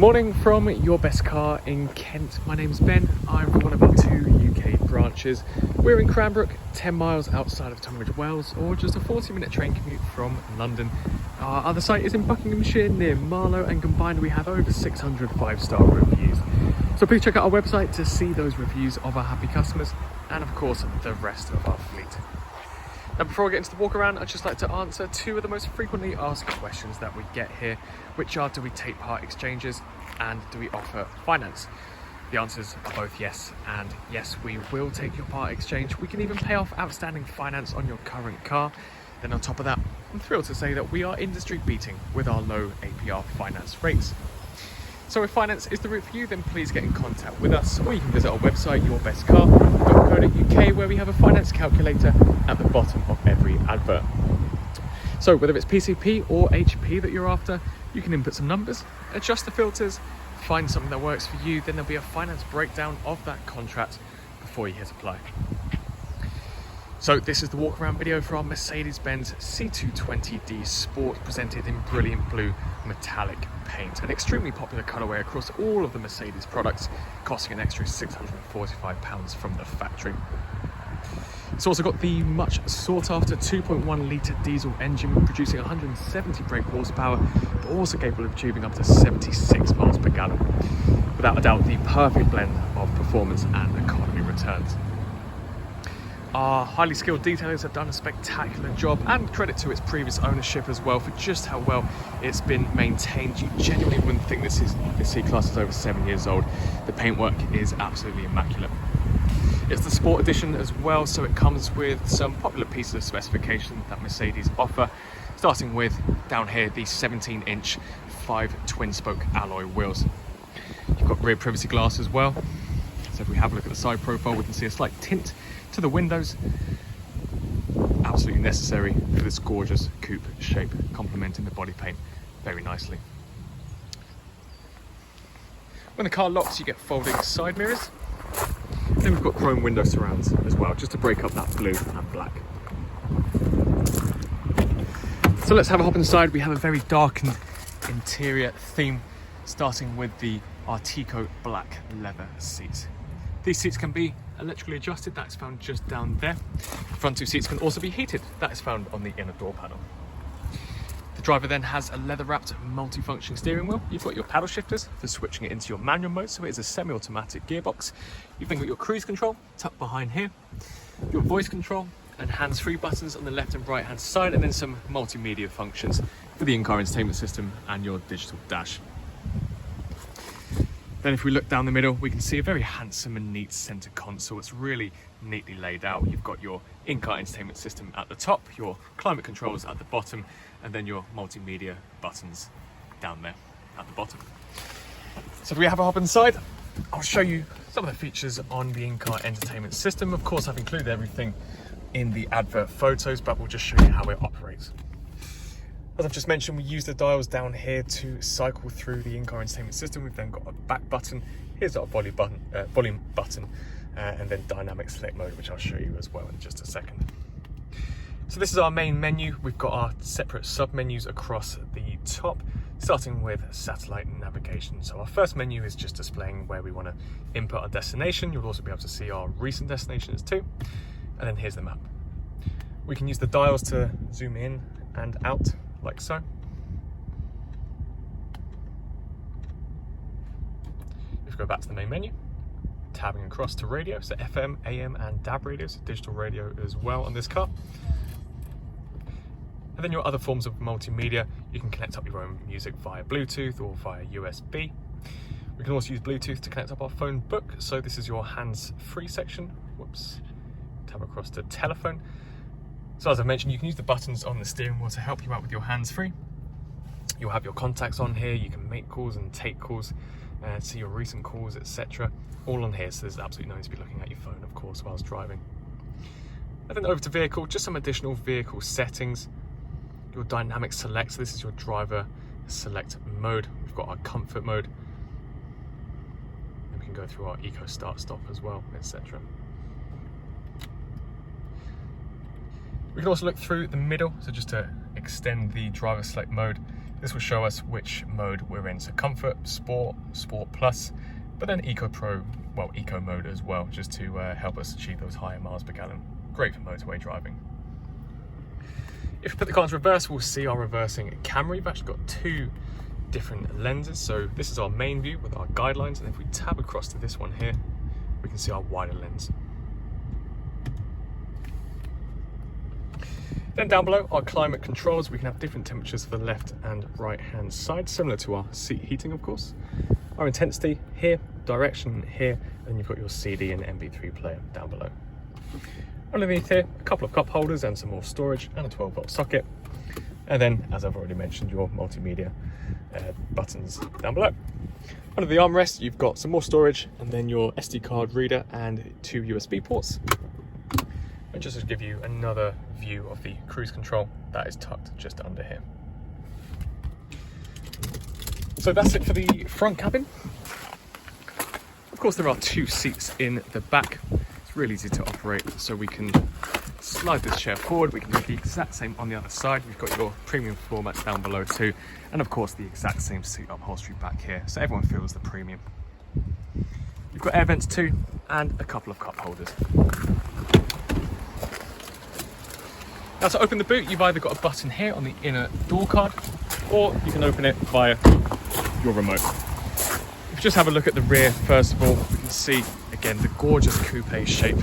morning from Your Best Car in Kent. My name's Ben. I'm from one of our 2 UK branches. We're in Cranbrook, 10 miles outside of Tunbridge Wells, or just a 40-minute train commute from London. Our other site is in Buckinghamshire near Marlow, and combined we have over 600 5-star reviews. So please check out our website to see those reviews of our happy customers and of course the rest of our fleet. Now, before I get into the walk around, I'd just like to answer 2 of the most frequently asked questions that we get here, which are: do we take part exchanges and do we offer finance? The answers are both yes, and yes, we will take your part exchange. We can even pay off outstanding finance on your current car. Then on top of that, I'm thrilled to say that we are industry beating with our low APR finance rates. So if finance is the route for you, then please get in contact with us, or you can visit our website, yourbestcar.co.uk, where we have a finance calculator at the bottom of every advert. So whether it's PCP or HP that you're after, you can input some numbers, adjust the filters, find something that works for you, then there'll be a finance breakdown of that contract before you hit apply. So this is the walk around video for our Mercedes-Benz C220d Sport, presented in brilliant blue metallic paint, an extremely popular colourway across all of the Mercedes products, costing an extra £645 from the factory. It's also got the much sought after 2.1 litre diesel engine, producing 170 brake horsepower, but also capable of achieving up to 76 miles per gallon. Without a doubt, the perfect blend of performance and economy returns. Our highly skilled detailers have done a spectacular job, and credit to its previous ownership as well for just how well it's been maintained. You genuinely wouldn't think this C-Class is over 7 years old. The paintwork is absolutely immaculate. It's the Sport Edition as well, so it comes with some popular pieces of specification that Mercedes offer, starting with, down here, the 17-inch 5 twin-spoke alloy wheels. You've got rear privacy glass as well, so if we have a look at the side profile, we can see a slight tint to the windows, absolutely necessary for this gorgeous coupe shape, complementing the body paint very nicely. When the car locks, you get folding side mirrors. Then we've got chrome window surrounds as well, just to break up that blue and black. So let's have a hop inside. We have a very darkened interior theme, starting with the Artico black leather seats. These seats can be electrically adjusted, that is found just down there. The front 2 seats can also be heated, that is found on the inner door panel. The driver then has a leather wrapped multi-function steering wheel. You've got your paddle shifters for switching it into your manual mode, so it is a semi-automatic gearbox. You've then got your cruise control tucked behind here, your voice control and hands-free buttons on the left and right hand side, and then some multimedia functions for the in-car entertainment system and your digital dash. Then if we look down the middle, we can see a very handsome and neat center console. It's really neatly laid out. You've got your in-car entertainment system at the top, your climate controls at the bottom, and then your multimedia buttons down there at the bottom. So if we have a hop inside, I'll show you some of the features on the in-car entertainment system. Of course, I've included everything in the advert photos, but we'll just show you how it operates. As I've just mentioned, we use the dials down here to cycle through the in-car entertainment system. We've then got a back button. Here's our volume button, and then dynamic select mode, which I'll show you as well in just a second. So this is our main menu. We've got our separate sub-menus across the top, starting with satellite navigation. So our first menu is just displaying where we want to input our destination. You'll also be able to see our recent destinations too. And then here's the map. We can use the dials to zoom in and out, like so. If we go back to the main menu, tabbing across to radio, so FM, AM and DAB radios, digital radio as well on this car. And then your other forms of multimedia, you can connect up your own music via Bluetooth or via USB. We can also use Bluetooth to connect up our phone book, so this is your hands-free section. Whoops, tab across to telephone. So as I mentioned, you can use the buttons on the steering wheel to help you out with your hands-free. You'll have your contacts on here, you can make calls and take calls, see your recent calls, etc. All on here, so there's absolutely no need to be looking at your phone, of course, whilst driving. And then over to vehicle, just some additional vehicle settings. Your dynamic select, so this is your driver select mode. We've got our comfort mode. And we can go through our eco start stop as well, etc. We can also look through the middle, so just to extend the driver select mode, This will show us which mode we're in, so Comfort, Sport, Sport Plus, but then Eco Pro, well, Eco mode as well, just to help us achieve those higher miles per gallon. Great for motorway driving. If we put the car into reverse, we'll see our reversing camera. We've actually got two different lenses. So this is our main view with our guidelines, and if we tab across to this one here, we can see our wider lens. Then down below, our climate controls. We can have different temperatures for the left and right hand side, similar to our seat heating, of course. Our intensity here, direction here, and you've got your CD and MP3 player down below. Underneath here, a couple of cup holders and some more storage, and a 12-volt socket. And then, as I've already mentioned, your multimedia buttons down below. Under the armrest, you've got some more storage, and then your SD card reader and two USB ports. And just to give you another view of the cruise control, that is tucked just under here. So that's it for the front cabin. Of course, there are two seats in the back. It's really easy to operate, so we can slide this chair forward. We can do the exact same on the other side. We've got your premium floor mats down below too, and of course the exact same seat upholstery back here, so everyone feels the premium. You've got air vents too, and a couple of cup holders. Now, to open the boot, you've either got a button here on the inner door card, or you can open it via your remote. If you just have a look at the rear first of all, we can see again the gorgeous coupe shape.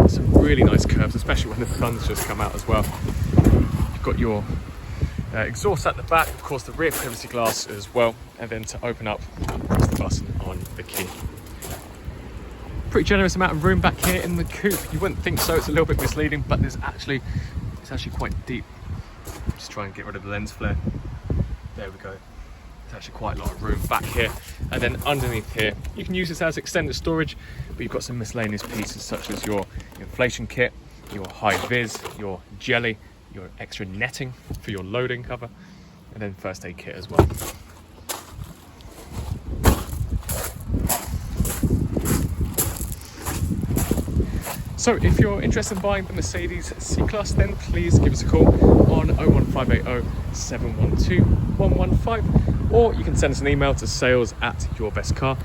Some really nice curves, especially when the sun's just come out as well. You've got your exhaust at the back, of course the rear privacy glass as well, and then to open up, press the button on the key. Pretty generous amount of room back here in the coupe. You wouldn't think so, it's a little bit misleading, but it's actually quite deep. Just try and get rid of the lens flare. There we go. There's actually quite a lot of room back here. And then underneath here, you can use this as extended storage, but you've got some miscellaneous pieces such as your inflation kit, your high vis, your jelly, your extra netting for your loading cover, and then first aid kit as well. So if you're interested in buying the Mercedes C-Class, then please give us a call on 01580 712 115, or you can send us an email to sales@yourbestcar.com.